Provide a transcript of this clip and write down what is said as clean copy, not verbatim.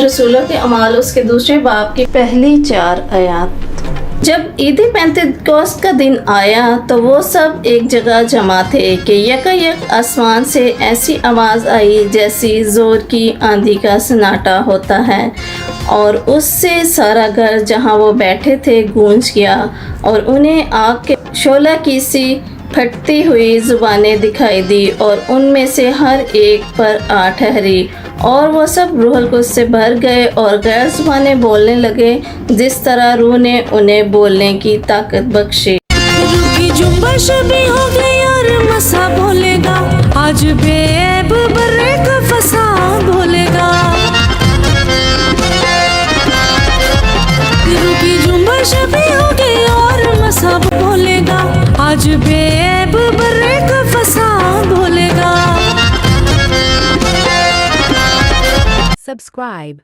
रसूलों के अमाल उसके दूसरे बाब की पहली 4 आयत। जब ईद पेंतेकोस्त का दिन आया तो वो सब एक जगह जमा थे कि यकायक आसमान से ऐसी आवाज़ आई जैसी ज़ोर की आंधी का सन्नाटा होता है, और उससे सारा घर जहाँ वो बैठे थे गूंज गया, और उन्हें आग के शोला की सी फटती हुई ज़ुबानें दिखाई दी, और उनमें से हर एक पर आ ठहरी, और वो सब रूहुल कुद्स से भर गए और गैर ज़ुबानें बोलने लगे जिस तरह रूह ने उन्हें बोलने की ताकत बख्शी। रूह की जुम्बश भी हो गई और मसा बोलेगा, आज बेऐब बर्रे का फसा बोलेगा। रूह की जुम्बश भी हो गई और मसा बोलेगा, आज बेऐब बर्रे का फसा बोलेगा। Subscribe.